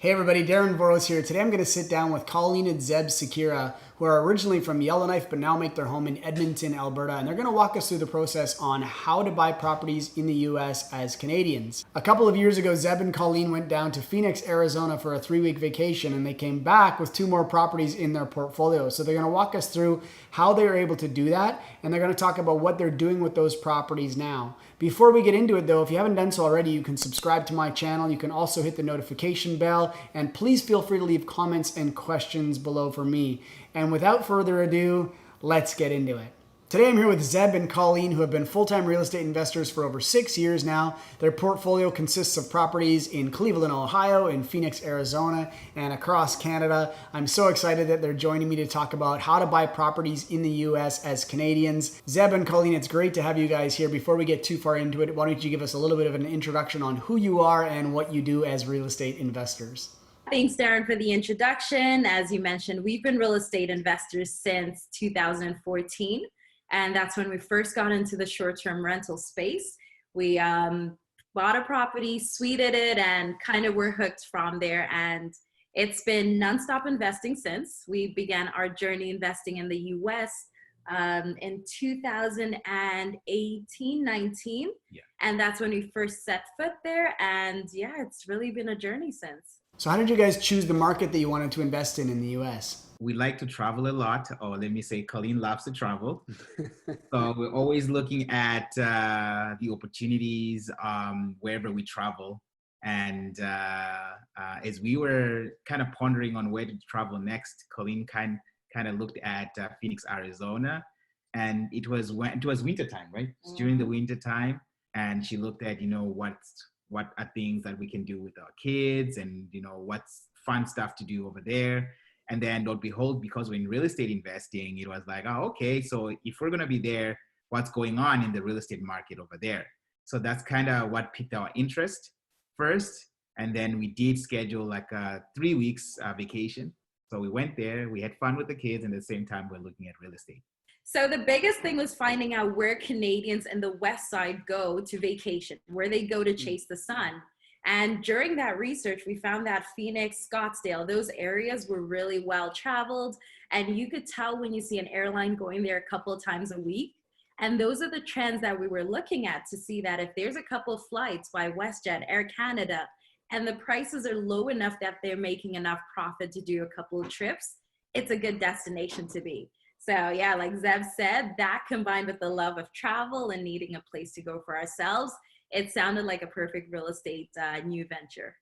Hey everybody, Darren Voros here. Today I'm going to sit down with Colleen and Zeb Tsikira, who are originally from Yellowknife but now make their home in Edmonton, Alberta, and they're going to walk us through the process on how to buy properties in the US as Canadians. A couple of years ago, Zeb and Colleen went down to Phoenix, Arizona for a 3-week vacation, and they came back with 2 more properties in their portfolio. So they're going to walk us through how they were able to do that, and they're going to talk about what they're doing with those properties now. Before we get into it though, if you haven't done so already, you can subscribe to my channel. You can also hit the notification bell, and please feel free to leave comments and questions below for me. And without further ado, let's get into it. Today I'm here with Zeb and Colleen, who have been full-time real estate investors for over 6 years now. Their portfolio consists of properties in Cleveland, Ohio, in Phoenix, Arizona, and across Canada. I'm so excited that they're joining me to talk about how to buy properties in the US as Canadians. Zeb and Colleen, it's great to have you guys here. Before we get too far into it, why don't you give us a little bit of an introduction on who you are and what you do as real estate investors? Thanks, Darren, for the introduction. As you mentioned, we've been real estate investors since 2014. And that's when we first got into the short-term rental space. We bought a property, suited it, and kind of were hooked from there. And it's been nonstop investing since. We began our journey investing in the US in 2018, 19. Yeah. And that's when we first set foot there. And yeah, it's really been a journey since. So how did you guys choose the market that you wanted to invest in the US? We like to travel a lot, or let me say, Colleen loves to travel. So we're always looking at the opportunities wherever we travel. And as we were kind of pondering on where to travel next, Colleen kind of looked at Phoenix, Arizona, and it was winter time, right? It's during the winter time, and she looked at what are things that we can do with our kids, and what's fun stuff to do over there. And then, Lord behold, because we're in real estate investing, it was like, oh, okay, so if we're going to be there, what's going on in the real estate market over there? So that's kind of what piqued our interest first. And then we did schedule like a 3 weeks vacation. So we went there, we had fun with the kids, and at the same time, we're looking at real estate. So the biggest thing was finding out where Canadians in the West Side go to vacation, where they go to chase the sun. And during that research, we found that Phoenix, Scottsdale, those areas were really well traveled. And you could tell when you see an airline going there a couple of times a week. And those are the trends that we were looking at to see that if there's a couple of flights by WestJet, Air Canada, and the prices are low enough that they're making enough profit to do a couple of trips, it's a good destination to be. So yeah, like Zeb said, that combined with the love of travel and needing a place to go for ourselves, it sounded like a perfect real estate new venture.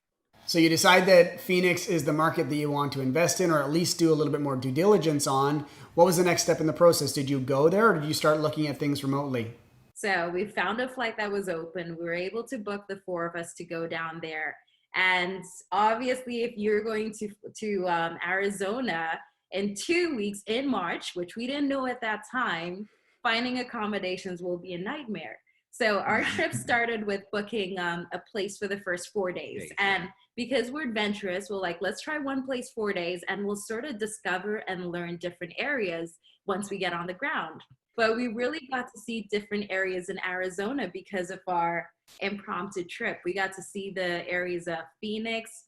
So you decide that Phoenix is the market that you want to invest in, or at least do a little bit more due diligence on. What was the next step in the process? Did you go there, or did you start looking at things remotely? So we found a flight that was open. We were able to book the 4 of us to go down there. And obviously, if you're going to Arizona in 2 weeks in March, which we didn't know at that time, finding accommodations will be a nightmare. So our trip started with booking a place for the first 4 days. And because we're adventurous, we're like, let's try one place 4 days and we'll sort of discover and learn different areas once we get on the ground. But we really got to see different areas in Arizona because of our impromptu trip. We got to see the areas of Phoenix.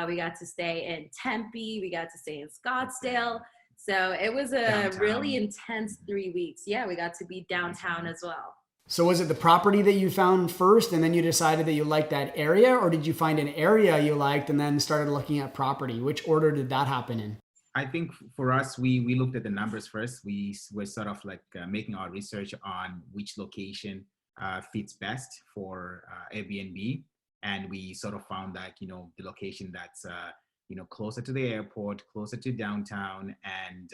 We got to stay in Tempe. We got to stay in Scottsdale. So it was a really intense 3 weeks. Yeah, we got to be downtown as well. So was it the property that you found first and then you decided that you liked that area, or did you find an area you liked and then started looking at property? Which order did that happen in? I think for us, we looked at the numbers first. We were sort of like making our research on which location fits best for Airbnb. And we sort of found that, the location that's, closer to the airport, closer to downtown, and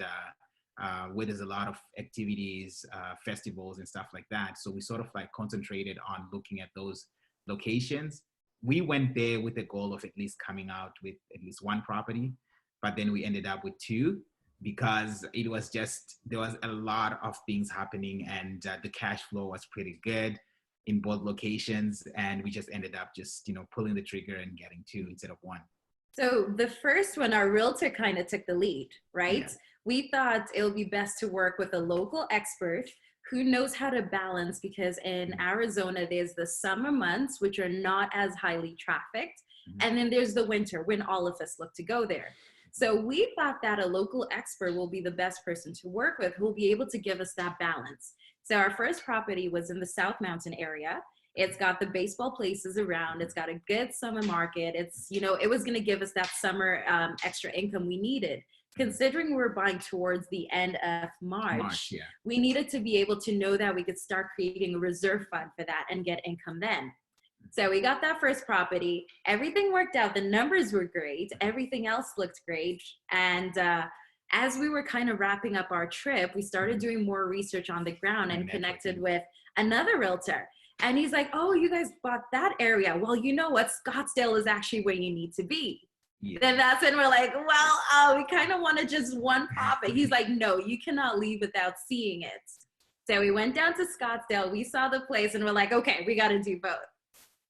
where there's a lot of activities, festivals and stuff like that. So we sort of like concentrated on looking at those locations. We went there with the goal of at least coming out with at least one property, but then we ended up with 2 because it was just, there was a lot of things happening, and the cash flow was pretty good in both locations. And we just ended up just, pulling the trigger and getting 2 instead of 1. So the first one, our realtor kind of took the lead, right? Yeah. We thought it would be best to work with a local expert who knows how to balance, because in Arizona, there's the summer months, which are not as highly trafficked. And then there's the winter when all of us look to go there. So we thought that a local expert will be the best person to work with, who will be able to give us that balance. So our first property was in the South Mountain area. It's got the baseball places around. It's got a good summer market. It's, you know, it was going to give us that summer extra income we needed. Considering we're buying towards the end of March, we needed to be able to know that we could start creating a reserve fund for that and get income then. So we got that first property. Everything worked out. The numbers were great. Everything else looked great. And as we were kind of wrapping up our trip, we started doing more research on the ground and connected with another realtor. And he's like, oh, you guys bought that area. Well, you know what? Scottsdale is actually where you need to be. Yeah. Then that's when we're like, well, we kind of want to just one property. He's like, no, you cannot leave without seeing it. So we went down to Scottsdale. We saw the place and we're like, okay, we got to do both.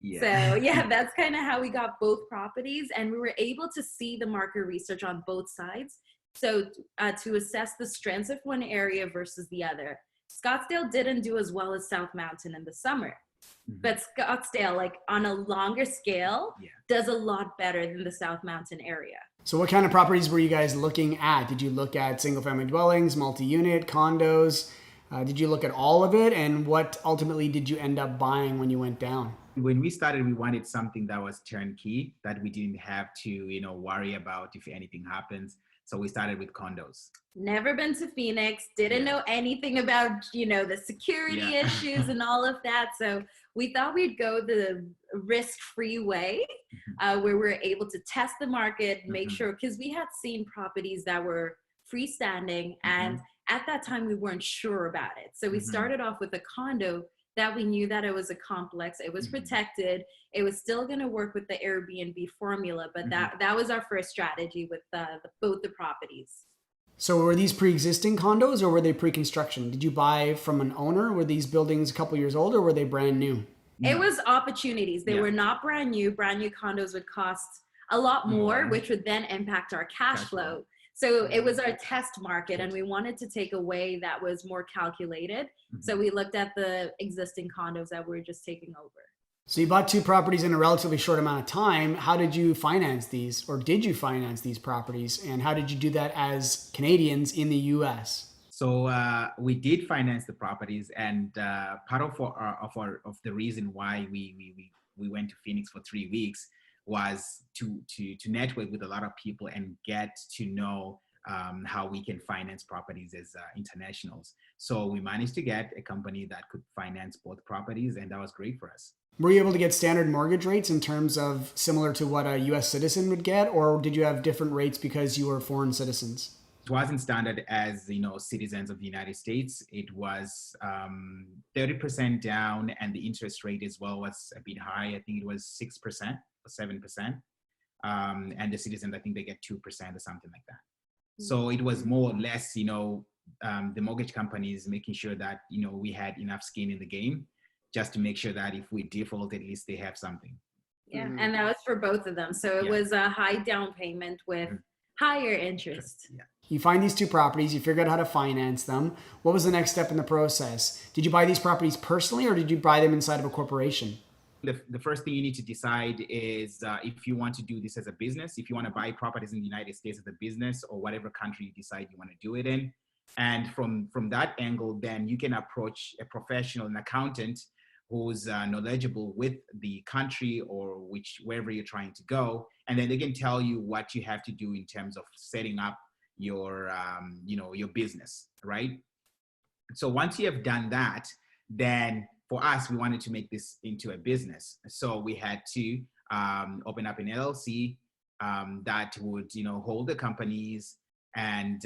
Yeah. So yeah, that's kind of how we got both properties, and we were able to see the market research on both sides. So to assess the strengths of one area versus the other. Scottsdale didn't do as well as South Mountain in the summer, but Scottsdale, like on a longer scale, does a lot better than the South Mountain area. So what kind of properties were you guys looking at? Did you look at single family dwellings, multi-unit, condos? Did you look at all of it? And what ultimately did you end up buying when you went down? When we started, we wanted something that was turnkey, that we didn't have to, you know, worry about if anything happens. So we started with condos. Never been to Phoenix, didn't know anything about, you know, the security issues and all of that. So we thought we'd go the risk-free way, where we're able to test the market, make sure, because we had seen properties that were freestanding, and at that time we weren't sure about it. So we started off with a condo that we knew that it was a complex, it was protected, it was still going to work with the Airbnb formula, but that was our first strategy with both the properties. So were these pre-existing condos or were they pre-construction? Did you buy from an owner? Were these buildings a couple years old or were they brand new? It was opportunities. They were not brand new. Brand new condos would cost a lot more, which would then impact our cash flow. So it was our test market, and we wanted to take a way that was more calculated. So we looked at the existing condos that we were just taking over. So you bought two properties in a relatively short amount of time. How did you finance these, or did you finance these properties? And how did you do that as Canadians in the US? So we did finance the properties, and part of the reason why we went to Phoenix for 3 weeks was to network with a lot of people and get to know how we can finance properties as internationals. So we managed to get a company that could finance both properties, and that was great for us. Were you able to get standard mortgage rates in terms of similar to what a US citizen would get, or did you have different rates because you were foreign citizens? It wasn't standard as, you know, citizens of the United States. It was 30% down, and the interest rate as well was a bit high. I think it was 6% or 7%. And the citizens, I think they get 2% or something like that. So it was more or less, you know, the mortgage companies making sure that, you know, we had enough skin in the game just to make sure that if we default, at least they have something. Yeah, and that was for both of them. So it was a high down payment with higher interest. Yeah. You find these two properties, you figure out how to finance them. What was the next step in the process? Did you buy these properties personally, or did you buy them inside of a corporation? The first thing you need to decide is if you want to do this as a business, if you want to buy properties in the United States as a business, or whatever country you decide you want to do it in. And from that angle, then you can approach a professional, an accountant who's knowledgeable with the country or wherever you're trying to go. And then they can tell you what you have to do in terms of setting up your, your business, right? So once you have done that, then for us, we wanted to make this into a business. So we had to open up an LLC that would, hold the companies and,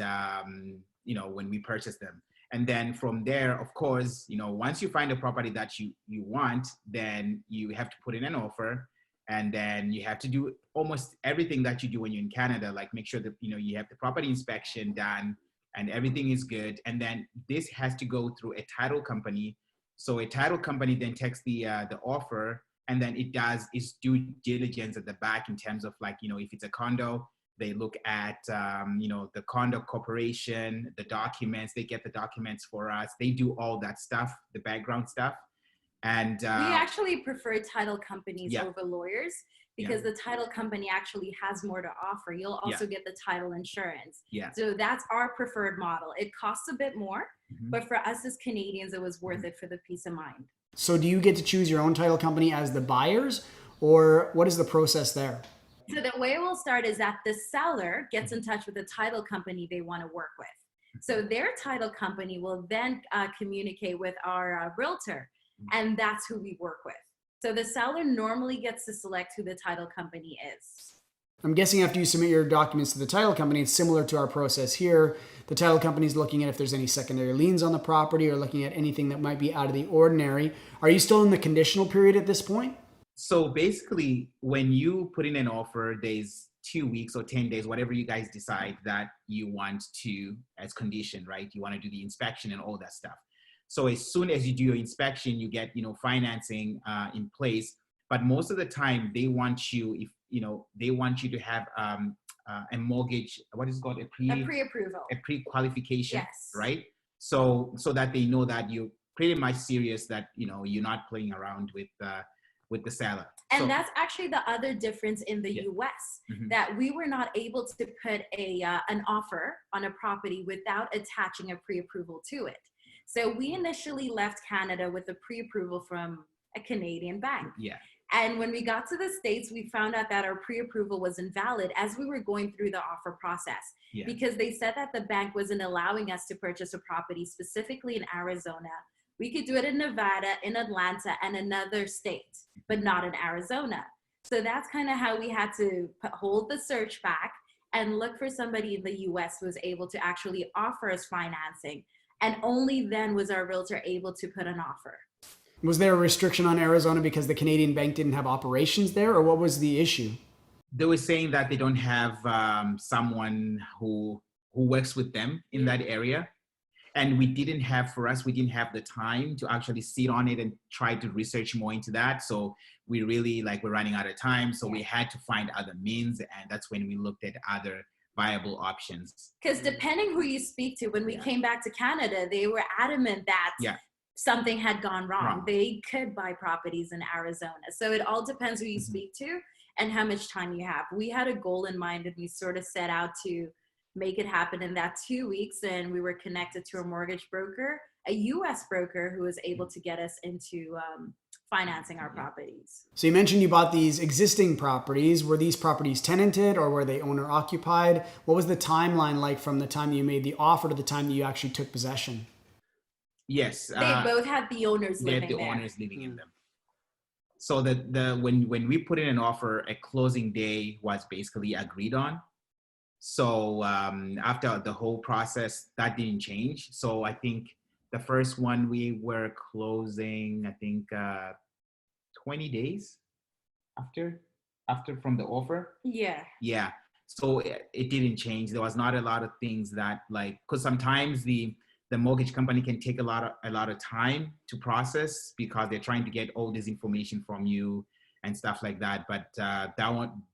when we purchase them. And then from there, of course, once you find a property that you want, then you have to put in an offer. And then you have to do almost everything that you do when you're in Canada, like make sure that, you have the property inspection done and everything is good. And then this has to go through a title company. So a title company then takes the offer, and then it does its due diligence at the back in terms of like, if it's a condo, they look at, the condo corporation, the documents, they get the documents for us. They do all that stuff, the background stuff. And we actually prefer title companies over lawyers, because the title company actually has more to offer. You'll also get the title insurance. Yeah. So that's our preferred model. It costs a bit more, but for us as Canadians, it was worth it for the peace of mind. So do you get to choose your own title company as the buyers, or what is the process there? So the way we'll start is that the seller gets in touch with the title company they want to work with. So their title company will then communicate with our realtor, and that's who we work with. So the seller normally gets to select who the title company is. I'm guessing after you submit your documents to the title company, it's similar to our process here. The title company is looking at if there's any secondary liens on the property or looking at anything that might be out of the ordinary. Are you still in the conditional period at this point? So basically, when you put in an offer, there's 2 weeks or 10 days, whatever you guys decide that you want to, as condition, right? You want to do the inspection and all that stuff. So as soon as you do your inspection, you get, financing in place. But most of the time, they want you, they want you to have a mortgage. What is it called? A pre-approval. A pre-qualification, yes. Right? So that they know that you're pretty much serious. That you're not playing around with the seller. And that's actually the other difference in the US, that we were not able to put an offer on a property without attaching a pre-approval to it. So we initially left Canada with a pre-approval from a Canadian bank. Yeah. And when we got to the States, we found out that our pre-approval was invalid as we were going through the offer process, because they said that the bank wasn't allowing us to purchase a property specifically in Arizona. We could do it in Nevada, in Atlanta, and another state, but not in Arizona. So that's kind of how we had to hold the search back and look for somebody in the US who was able to actually offer us financing. And only then was our realtor able to put an offer. Was there a restriction on Arizona because the Canadian bank didn't have operations there, or what was the issue? They were saying that they don't have someone who works with them in that area. And we didn't have the time to actually sit on it and try to research more into that. So we really we're running out of time. So we had to find other means. And that's when we looked at other viable options. Because depending who you speak to, when we came back to Canada, they were adamant that something had gone wrong. They could buy properties in Arizona. So it all depends who you speak to and how much time you have. We had a goal in mind, and we sort of set out to make it happen in that 2 weeks. And we were connected to a mortgage broker, a US broker, who was able to get us into financing our properties. So you mentioned you bought these existing properties. Were these properties tenanted, or were they owner occupied? What was the timeline like from the time you made the offer to the time that you actually took possession? Yes. They both had the owners living there. They had the owners living in them. So when we put in an offer, a closing day was basically agreed on. So after the whole process, that didn't change. So I think the first one we were closing, 20 days after from the offer. Yeah. Yeah. So it didn't change. There was not a lot of things that because sometimes the mortgage company can take a lot of time to process because they're trying to get all this information from you and stuff like that. But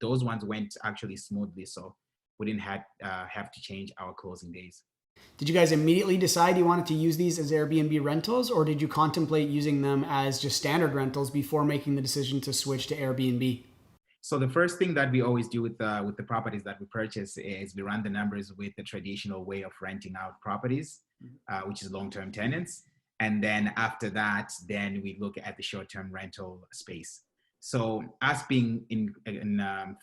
those ones went actually smoothly. So we didn't have to change our closing days. Did you guys immediately decide you wanted to use these as Airbnb rentals, or did you contemplate using them as just standard rentals before making the decision to switch to Airbnb? So the first thing that we always do with the properties that we purchase is we run the numbers with the traditional way of renting out properties, which is long-term tenants. And then after that, then we look at the short-term rental space. So us being in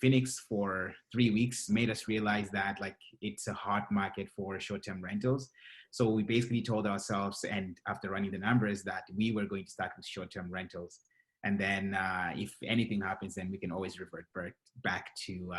Phoenix for 3 weeks made us realize that it's a hot market for short-term rentals. So we basically told ourselves, and after running the numbers, that we were going to start with short-term rentals. And then if anything happens, then we can always revert back to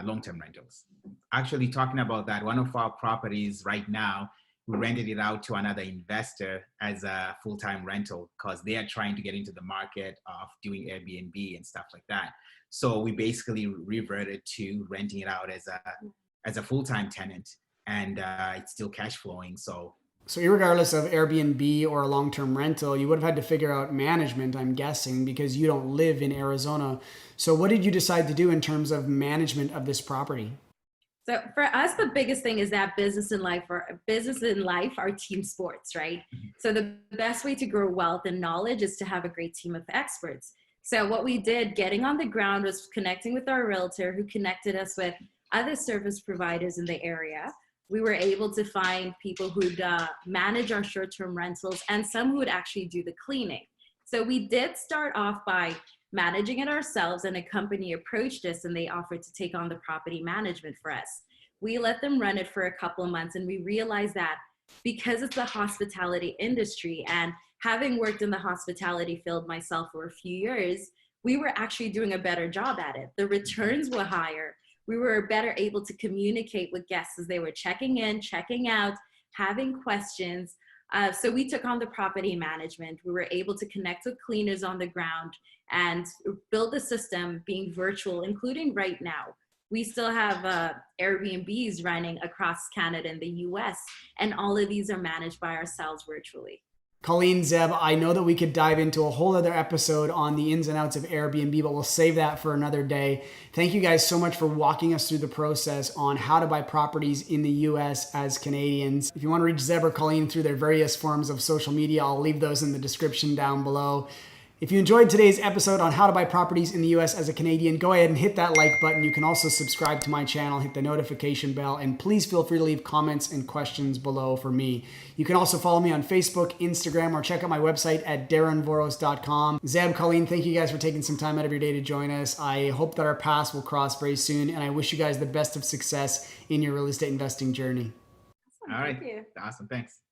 long-term rentals. Actually, talking about that, one of our properties right now, we rented it out to another investor as a full-time rental because they are trying to get into the market of doing Airbnb and stuff like that. So we basically reverted to renting it out as a full-time tenant, and it's still cash flowing. So irregardless of Airbnb or a long-term rental, you would have had to figure out management, I'm guessing, because you don't live in Arizona. So what did you decide to do in terms of management of this property? So for us, the biggest thing is that business and life are team sports, right? So the best way to grow wealth and knowledge is to have a great team of experts. So what we did, getting on the ground, was connecting with our realtor who connected us with other service providers in the area. We were able to find people who'd manage our short-term rentals and some who would actually do the cleaning. So we did start off by managing it ourselves, and a company approached us and they offered to take on the property management for us. We let them run it for a couple of months, and we realized that because it's the hospitality industry, and having worked in the hospitality field myself for a few years, we were actually doing a better job at it. The returns were higher. We were better able to communicate with guests as they were checking in, checking out, having questions. So we took on the property management. We were able to connect with cleaners on the ground and build a system being virtual, including right now. We still have Airbnbs running across Canada and the US, and all of these are managed by ourselves virtually. Colleen, Zeb, I know that we could dive into a whole other episode on the ins and outs of Airbnb, but we'll save that for another day. Thank you guys so much for walking us through the process on how to buy properties in the US as Canadians. If you want to reach Zeb or Colleen through their various forms of social media, I'll leave those in the description down below. If you enjoyed today's episode on how to buy properties in the US as a Canadian, go ahead and hit that like button. You can also subscribe to my channel, hit the notification bell, and please feel free to leave comments and questions below for me. You can also follow me on Facebook, Instagram, or check out my website at darrenvoros.com. Zeb, Colleen, thank you guys for taking some time out of your day to join us. I hope that our paths will cross very soon, and I wish you guys the best of success in your real estate investing journey. Awesome. All right. Thank you. Awesome. Thanks.